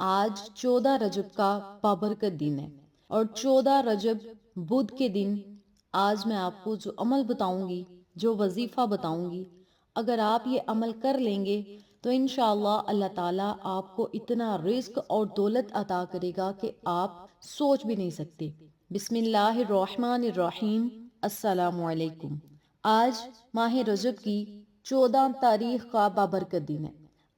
آج 14 رجب کا بابرکت دن ہے اور 14 رجب بدھ کے دن آج میں آپ کو جو عمل بتاؤں گی، جو وظیفہ بتاؤں گی، اگر آپ یہ عمل کر لیں گے تو انشاءاللہ اللہ تعالیٰ آپ کو اتنا رزق اور دولت عطا کرے گا کہ آپ سوچ بھی نہیں سکتے۔ بسم اللہ الرحمن الرحیم۔ السلام علیکم۔ آج ماہ رجب کی 14 تاریخ کا بابرکت دن ہے۔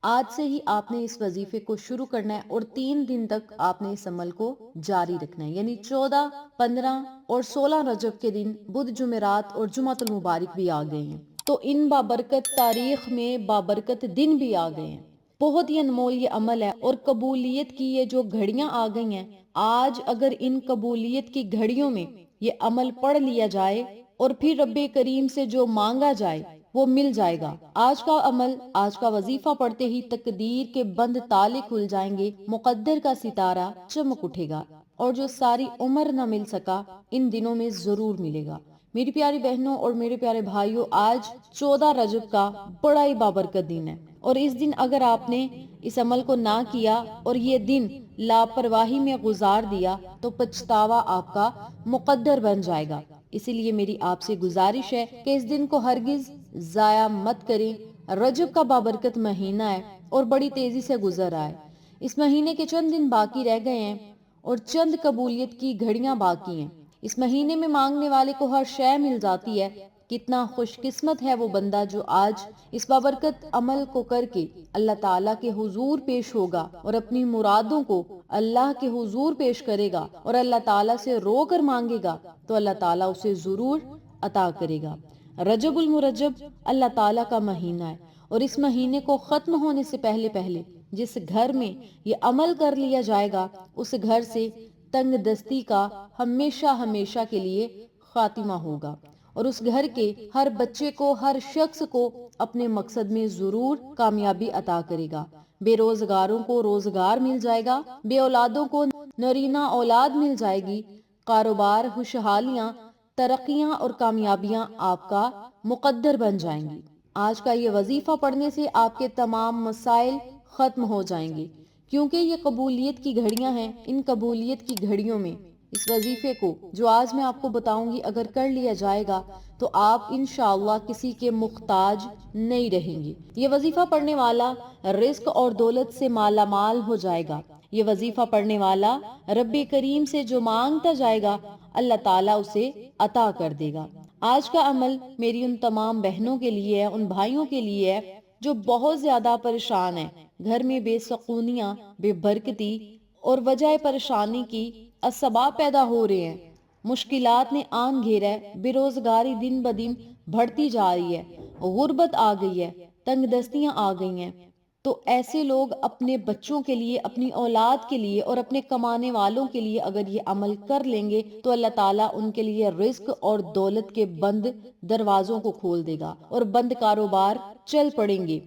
آج سے ہی آپ نے اس وظیفے کو شروع کرنا ہے اور 3 دن تک آپ نے اس عمل کو جاری رکھنا ہے، یعنی 14، 15 اور 16 رجب کے دن بدھ، جمعرات اور جمعۃ المبارک بھی آ گئے ہیں، تو ان بابرکت تاریخ میں بابرکت دن بھی آ گئے ہیں۔ بہت ہی انمول یہ عمل ہے اور قبولیت کی یہ جو گھڑیاں آ گئی ہیں، آج اگر ان قبولیت کی گھڑیوں میں یہ عمل پڑھ لیا جائے اور پھر رب کریم سے جو مانگا جائے وہ مل جائے گا۔ آج کا عمل، آج کا وظیفہ پڑھتے ہی تقدیر کے بند تالے کھل جائیں گے، مقدر کا ستارہ چمک اٹھے گا اور جو ساری عمر نہ مل سکا ان دنوں میں ضرور ملے گا۔ میری پیاری بہنوں اور میرے پیارے بھائیوں، آج 14 رجب کا بڑا ہی بابرکت دن ہے اور اس دن اگر آپ نے اس عمل کو نہ کیا اور یہ دن لاپرواہی میں گزار دیا تو پچھتاوا آپ کا مقدر بن جائے گا۔ اسی لیے میری آپ سے گزارش ہے کہ اس دن کو ہرگز ضائع مت کریں۔ رجب کا بابرکت مہینہ ہے اور بڑی تیزی سے گزر رہا ہے۔ اس مہینے کے چند دن باقی رہ گئے ہیں اور چند قبولیت کی گھڑیاں باقی ہیں۔ اس مہینے میں مانگنے والے کو ہر شے مل جاتی ہے۔ کتنا خوش قسمت ہے وہ بندہ جو آج اس بابرکت عمل کو کر کے اللہ تعالیٰ کے حضور پیش ہوگا اور اپنی مرادوں کو اللہ کے حضور پیش کرے گا اور اللہ تعالیٰ سے رو کر مانگے گا تو اللہ تعالیٰ اسے ضرور عطا کرے گا۔ رجب المرجب اللہ تعالیٰ کا مہینہ ہے اور اس مہینے کو ختم ہونے سے پہلے پہلے جس گھر میں یہ عمل کر لیا جائے گا اس گھر سے تنگ دستی کا ہمیشہ ہمیشہ کے لیے خاتمہ ہوگا اور اس گھر کے ہر بچے کو، ہر شخص کو اپنے مقصد میں ضرور کامیابی عطا کرے گا۔ بے روزگاروں کو روزگار مل جائے گا، بے اولادوں کو نرینہ اولاد مل جائے گی، کاروبار، خوشحالیاں، ترقیاں اور کامیابیاں آپ کا مقدر بن جائیں گی۔ آج کا یہ وظیفہ پڑھنے سے آپ کے تمام مسائل ختم ہو جائیں گے، کیونکہ یہ قبولیت کی گھڑیاں ہیں۔ ان قبولیت کی گھڑیوں میں اس وظیفے کو جو آج میں آپ کو بتاؤں گی اگر کر لیا جائے گا تو آپ انشاءاللہ کسی کے محتاج نہیں رہیں گے۔ یہ وظیفہ پڑھنے والا رزق اور دولت سے مالا مال ہو جائے گا۔ یہ وظیفہ پڑھنے والا رب کریم سے جو مانگتا جائے گا اللہ تعالیٰ اسے عطا کر دے گا۔ آج کا عمل میری ان تمام بہنوں کے لیے ہے، ان بھائیوں کے لیے ہے جو بہت زیادہ پریشان ہیں، گھر میں بے سکونیاں، بے برکتی اور وجہ پریشانی کی اسباب پیدا ہو رہے ہیں۔ مشکلات نے آن گھیرا ہے، بے روزگاری دن بدن بڑھتی جا رہی ہے، غربت آ گئی ہے، تنگ دستیاں آ گئی ہیں، تو ایسے لوگ اپنے بچوں کے لیے، اپنی اولاد کے لیے اور اپنے کمانے والوں کے لیے اگر یہ عمل کر لیں گے تو اللہ تعالیٰ ان کے لیے رزق اور دولت کے بند دروازوں کو کھول دے گا اور بند کاروبار چل پڑیں گے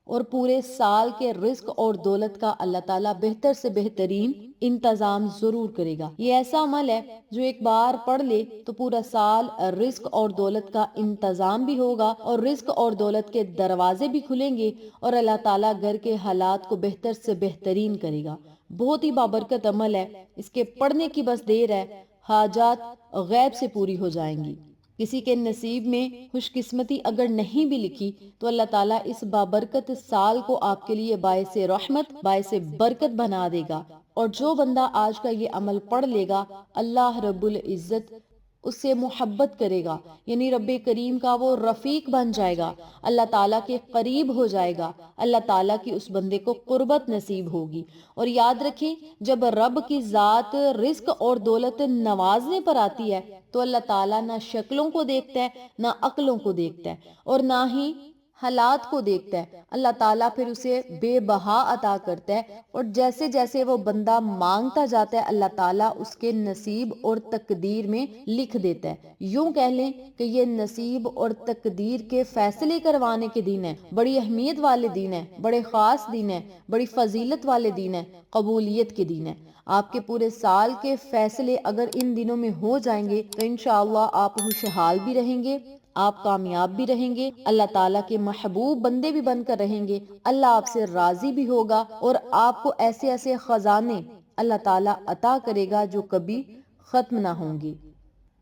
اور پورے سال کے رزق اور دولت کا اللہ تعالیٰ بہتر سے بہترین انتظام ضرور کرے گا۔ یہ ایسا عمل ہے جو ایک بار پڑھ لے تو پورا سال رزق اور دولت کا انتظام بھی ہوگا اور رزق اور دولت کے دروازے بھی کھلیں گے اور اللہ تعالیٰ گھر کے حالات کو بہتر سے بہترین کرے گا۔ بہت ہی بابرکت عمل ہے، اس کے پڑھنے کی بس دیر ہے، حاجات غیب سے پوری ہو جائیں گی۔ کسی کے نصیب میں خوش قسمتی اگر نہیں بھی لکھی تو اللہ تعالیٰ اس بابرکت سال کو آپ کے لیے باعث رحمت، باعث برکت بنا دے گا اور جو بندہ آج کا یہ عمل پڑھ لے گا اللہ رب العزت اس سے محبت کرے گا، یعنی رب کریم کا وہ رفیق بن جائے گا، اللہ تعالیٰ کے قریب ہو جائے گا، اللہ تعالیٰ کی اس بندے کو قربت نصیب ہوگی۔ اور یاد رکھیں جب رب کی ذات رزق اور دولت نوازنے پر آتی ہے تو اللہ تعالیٰ نہ شکلوں کو دیکھتا ہے، نہ عقلوں کو دیکھتا ہے اور نہ ہی حالات کو دیکھتا ہے۔ اللہ تعالیٰ پھر اسے بے بہا عطا کرتا ہے اور جیسے جیسے وہ بندہ مانگتا جاتا ہے اللہ تعالیٰ اس کے نصیب اور تقدیر میں لکھ دیتا ہے۔ یوں کہہ لیں کہ یہ نصیب اور تقدیر کے فیصلے کروانے کے دن ہے، بڑی اہمیت والے دن ہے، بڑے خاص دن ہے، بڑی فضیلت والے دن ہے، قبولیت کے دن ہے۔ آپ کے پورے سال کے فیصلے اگر ان دنوں میں ہو جائیں گے تو انشاءاللہ آپ خوشحال بھی رہیں گے، آپ کامیاب بھی رہیں گے، اللہ تعالیٰ کے محبوب بندے بھی بن کر رہیں گے، اللہ آپ سے راضی بھی ہوگا اور آپ کو ایسے ایسے خزانے اللہ تعالیٰ عطا کرے گا جو کبھی ختم نہ ہوں گی۔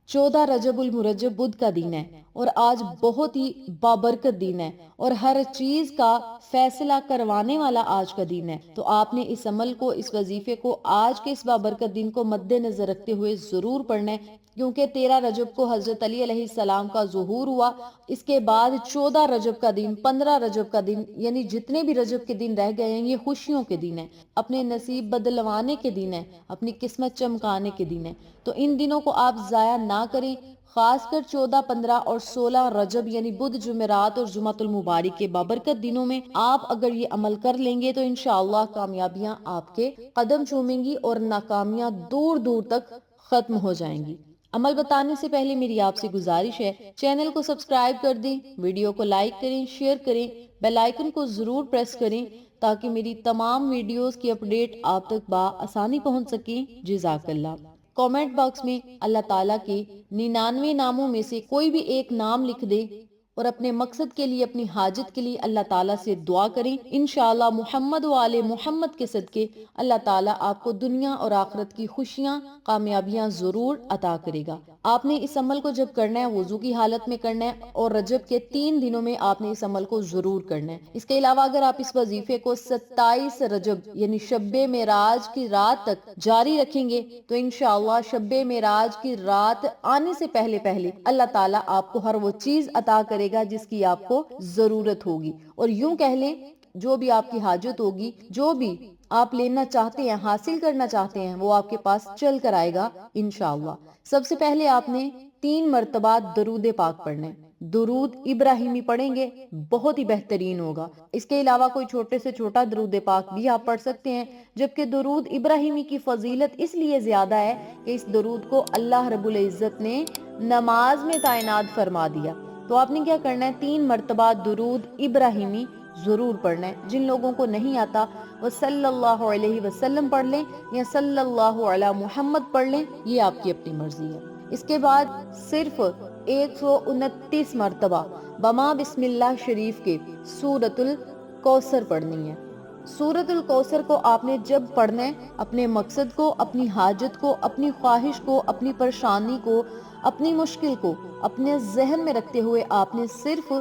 14 رجب المرجب بدھ کا دن ہے اور آج بہت ہی بابرکت دن ہے اور ہر چیز کا فیصلہ کروانے والا آج کا دن ہے، تو آپ نے اس عمل کو، اس وظیفے کو آج کے اس بابرکت دن کو مد نظر رکھتے ہوئے ضرور پڑھنا ہے، کیونکہ 13 رجب کو حضرت علی علیہ السلام کا ظہور ہوا، اس کے بعد 14 رجب کا دن، 15 رجب کا دن، یعنی جتنے بھی رجب کے دن رہ گئے ہیں یہ خوشیوں کے دن ہیں، اپنے نصیب بدلوانے کے دن ہیں، اپنی قسمت چمکانے کے دن ہیں، تو ان دنوں کو آپ ضائع نہ کریں، خاص کر 14، 15 اور 16 رجب یعنی بدھ، جمعرات اور جمعۃ المبارک کے بابرکت دنوں میں آپ اگر یہ عمل کر لیں گے تو انشاءاللہ کامیابیاں آپ کے قدم چومیں گی اور ناکامیاں دور دور تک ختم ہو جائیں گی۔ عمل بتانے سے پہلے میری آپ سے گزارش ہے، چینل کو سبسکرائب کر دیں، ویڈیو کو لائک کریں، شیئر کریں، بیل آئیکن کو ضرور پریس کریں تاکہ میری تمام ویڈیوز کی اپڈیٹ آپ تک بآسانی پہنچ سکیں۔ جزاک اللہ۔ کامنٹ باکس میں اللہ تعالیٰ کے 99 ناموں میں سے کوئی بھی ایک نام لکھ دے اور اپنے مقصد کے لیے، اپنی حاجت کے لیے اللہ تعالیٰ سے دعا کریں، انشاءاللہ محمد و آل محمد کے صدقے اللہ تعالیٰ آپ کو دنیا اور آخرت کی خوشیاں، کامیابیاں ضرور عطا کرے گا۔ آپ نے اس عمل کو جب کرنا ہے وضو کی حالت میں کرنا ہے اور رجب کے 3 دنوں میں آپ نے اس عمل کو ضرور کرنا ہے۔ اس کے علاوہ اگر آپ اس وظیفے کو 27 رجب یعنی شب معراج کی رات تک جاری رکھیں گے تو انشاءاللہ شب معراج کی رات آنے سے پہلے پہلے اللہ تعالیٰ آپ کو ہر وہ چیز عطا کرے گا جس کی آپ کو ضرورت ہوگی، اور یوں کہہ لیں جو بھی آپ کی حاجت ہوگی، جو بھی آپ لینا چاہتے ہیں، حاصل کرنا چاہتے ہیں، وہ آپ کے پاس چل کر آئے گا انشاءاللہ۔ سب سے پہلے آپ نے 3 مرتبہ درود پاک پڑھنا ہے، درود ابراہیمی پڑھیں گے بہت ہی بہترین ہوگا۔ اس کے علاوہ کوئی چھوٹے سے چھوٹا درود پاک بھی آپ پڑھ سکتے ہیں، جبکہ درود ابراہیمی کی فضیلت اس لیے زیادہ ہے کہ اس درود کو اللہ رب العزت نے نماز میں تعینات فرما دیا، تو آپ نے کیا کرنا ہے، 3 مرتبہ درود ابراہیمی ضرور پڑھنا ہے۔ جن لوگوں کو نہیں آتا وہ صلی اللہ علیہ وسلم پڑھ لیں یا صلی اللہ علی محمد پڑھ لیں، یہ آپ کی اپنی مرضی ہے۔ اس کے بعد صرف 129 مرتبہ بما بسم اللہ شریف کے سورۃ الکوثر پڑھنی ہے۔ سورۃ الکوثر کو آپ نے جب پڑھنا ہے، اپنے مقصد کو، اپنی حاجت کو، اپنی خواہش کو، اپنی پریشانی کو، اپنی مشکل کو اپنے ذہن میں رکھتے ہوئے آپ نے صرف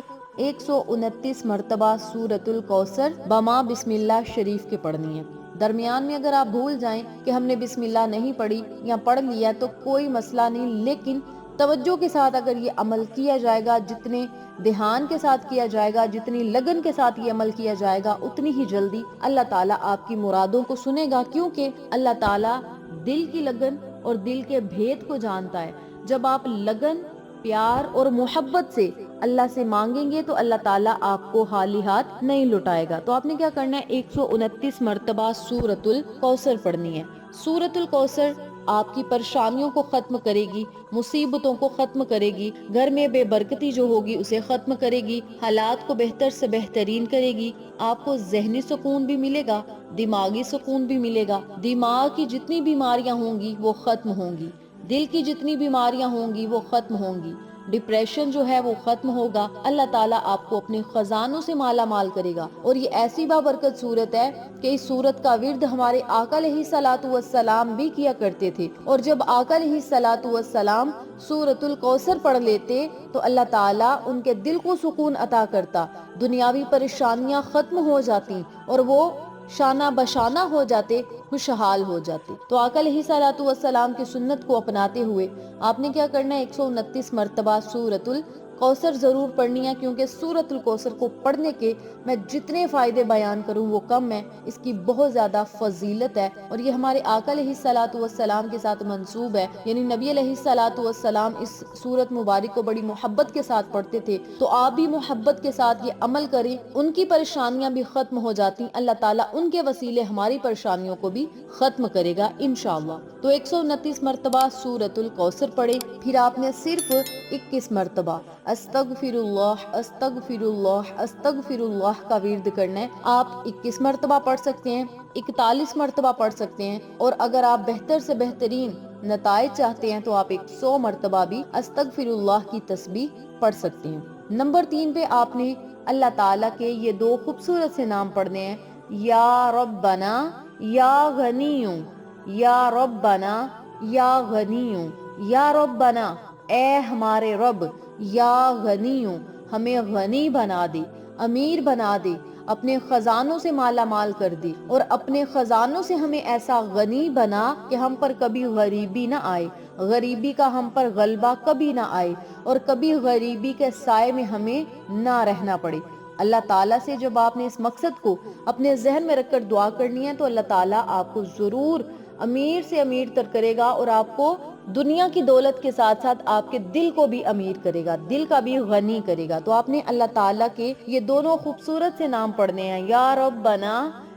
129 مرتبہ سورۃ الکوثر بما بسم اللہ شریف کے پڑھنی ہے۔ درمیان میں اگر آپ بھول جائیں کہ ہم نے بسم اللہ نہیں پڑھی یا پڑھ لیا تو کوئی مسئلہ نہیں، لیکن توجہ کے ساتھ اگر یہ عمل کیا جائے گا، جتنے دھیان کے ساتھ کیا جائے گا، جتنی لگن کے ساتھ یہ عمل کیا جائے گا، اتنی ہی جلدی اللہ تعالیٰ آپ کی مرادوں کو سنے گا، کیونکہ اللہ تعالیٰ دل کی لگن اور دل کے بھید کو جانتا ہے۔ جب آپ لگن، پیار اور محبت سے اللہ سے مانگیں گے تو اللہ تعالیٰ آپ کو خالی ہاتھ نہیں لٹائے گا۔ تو آپ نے کیا کرنا ہے، 129 مرتبہ سورۃ الکوثر پڑھنی ہے۔ سورۃ الکوثر آپ کی پریشانیوں کو ختم کرے گی، مصیبتوں کو ختم کرے گی، گھر میں بے برکتی جو ہوگی اسے ختم کرے گی، حالات کو بہتر سے بہترین کرے گی، آپ کو ذہنی سکون بھی ملے گا، دماغی سکون بھی ملے گا، دماغ کی جتنی بیماریاں ہوں گی وہ ختم ہوں گی، دل کی جتنی بیماریاں ہوں گی وہ ختم ہوں گی، ڈپریشن جو ہے وہ ختم ہوگا، اللہ تعالیٰ آپ کو اپنے خزانوں سے مالا مال کرے گا۔ اور یہ ایسی بابرکت صورت ہے کہ اس صورت کا ورد ہمارے آقا علیہ الصلوۃ والسلام بھی کیا کرتے تھے، اور جب آقا علیہ الصلوۃ والسلام سورۃ الکوثر پڑھ لیتے تو اللہ تعالیٰ ان کے دل کو سکون عطا کرتا، دنیاوی پریشانیاں ختم ہو جاتی اور وہ شانہ بشانہ ہو جاتے، خوشحال ہو جاتے۔ تو آقا علیہ الصلوۃ والسلام کی سنت کو اپناتے ہوئے آپ نے کیا کرنا ہے، 129 مرتبہ سورۃ الکوثر ضرور پڑھنی ہے، کیونکہ سورۃ الکوثر کو پڑھنے کے میں جتنے فائدے بیان کروں وہ کم ہے، اس کی بہت زیادہ فضیلت ہے، اور یہ ہمارے آقا علیہ الصلوۃ والسلام کے ساتھ منسوب ہے، یعنی نبی علیہ الصلوۃ والسلام اس سورت مبارک کو بڑی محبت کے ساتھ پڑھتے تھے، تو آپ بھی محبت کے ساتھ یہ عمل کریں، ان کی پریشانیاں بھی ختم ہو جاتی، اللہ تعالیٰ ان کے وسیلے ہماری پریشانیوں کو بھی ختم کرے گا انشاءاللہ۔ تو 129 مرتبہ سورۃ الکوثر پڑھیں، پھر آپ نے صرف 21 مرتبہ استغفر اللہ استغفر اللہ استغفر اللہ کا ورد کرنا ہے۔ آپ 21 مرتبہ پڑھ سکتے ہیں، 41 مرتبہ پڑھ سکتے ہیں، اور اگر آپ بہتر سے بہترین نتائج چاہتے ہیں تو آپ 100 مرتبہ بھی استغفراللہ کی تسبیح پڑھ سکتے ہیں۔ نمبر 3 پہ آپ نے اللہ تعالیٰ کے یہ 2 خوبصورت سے نام پڑھنے ہیں، یا ربنا یا غنیوں، یا ربنا یا غنیوں، یا ربنا اے ہمارے رب، یا غنیوں ہمیں غنی بنا دے، امیر بنا دے، اپنے خزانوں سے مالا مال کر دے، اور اپنے خزانوں سے ہمیں ایسا غنی بنا کہ ہم پر کبھی غریبی نہ آئے، غریبی کا ہم پر غلبہ کبھی نہ آئے، اور کبھی غریبی کے سائے میں ہمیں نہ رہنا پڑے۔ اللہ تعالیٰ سے جب آپ نے اس مقصد کو اپنے ذہن میں رکھ کر دعا کرنی ہے تو اللہ تعالیٰ آپ کو ضرور امیر سے امیر تر کرے گا، اور آپ کو دنیا کی دولت کے ساتھ ساتھ آپ کے دل کو بھی امیر کرے گا، دل کا بھی غنی کرے گا۔ تو آپ نے اللہ تعالیٰ کے یہ دونوں خوبصورت سے نام پڑھنے ہیں، یا ربنا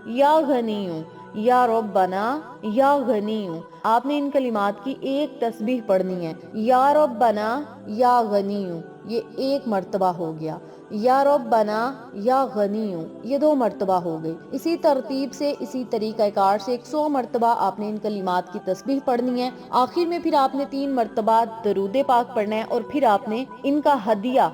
یا غنیوں، یا ربنا یا غنیوں۔ آپ نے ان کلمات کی ایک تسبیح پڑھنی ہے، یا ربنا یا غنیوں، یہ 1 مرتبہ ہو گیا، یا ربنا یا غنیوں یہ 2 مرتبہ ہو گئی۔ اسی ترتیب سے، اسی طریقہ کار سے 100 مرتبہ آپ نے ان کلمات کی تسبیح پڑھنی ہے۔ آخر میں پھر آپ نے 3 مرتبہ درود پاک پڑھنا ہے، اور پھر آپ نے ان کا ہدیہ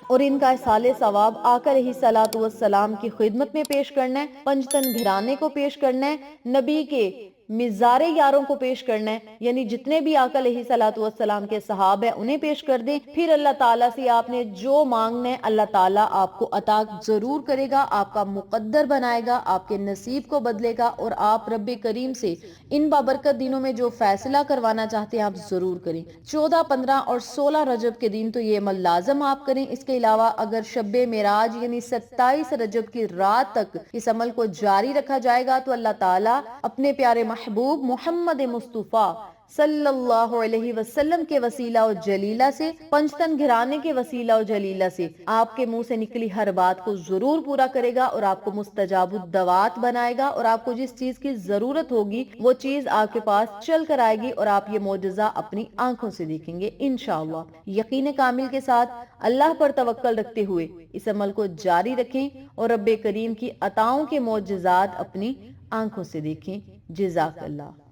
اور ان کا اصالِ ثواب آقا علیہ الصلوۃ والسلام کی خدمت میں پیش کرنا ہے، پنجتن گھرانے کو پیش کرنا ہے، نبی کے مزار یاروں کو پیش کرنا ہے، یعنی جتنے بھی آقا علیہ الصلوۃ والسلام کے صحاب ہیں انہیں پیش کر دیں۔ پھر اللہ تعالیٰ سے آپ نے جو مانگنا ہے اللہ تعالیٰ آپ کو عطا ضرور کرے گا، آپ کا مقدر بنائے گا، آپ کے نصیب کو بدلے گا، اور آپ رب کریم سے ان بابرکت دنوں میں جو فیصلہ کروانا چاہتے ہیں آپ ضرور کریں۔ 14، 15 اور 16 رجب کے دن تو یہ عمل لازم آپ کریں۔ اس کے علاوہ اگر شب معراج یعنی 27 رجب کی رات تک اس عمل کو جاری رکھا جائے گا تو اللہ تعالیٰ اپنے پیارے محبوب محمد مصطفیٰ صلی اللہ علیہ وسلم کے وسیلہ و جلیلہ سے، پنجتن گھرانے کے وسیلہ و جلیلہ سے آپ کے منہ سے نکلی ہر بات کو ضرور پورا کرے گا، اور آپ کو مستجاب الدعوات بنائے گا، اور آپ کو جس چیز کی ضرورت ہوگی وہ چیز آپ کے پاس چل کر آئے گی، اور آپ یہ معجزہ اپنی آنکھوں سے دیکھیں گے انشاءاللہ۔ یقین کامل کے ساتھ اللہ پر توکل رکھتے ہوئے اس عمل کو جاری رکھیں، اور رب کریم کی عطاؤں کے معجزات اپنی آنکھوں سے دیکھیں۔ جزاک اللہ۔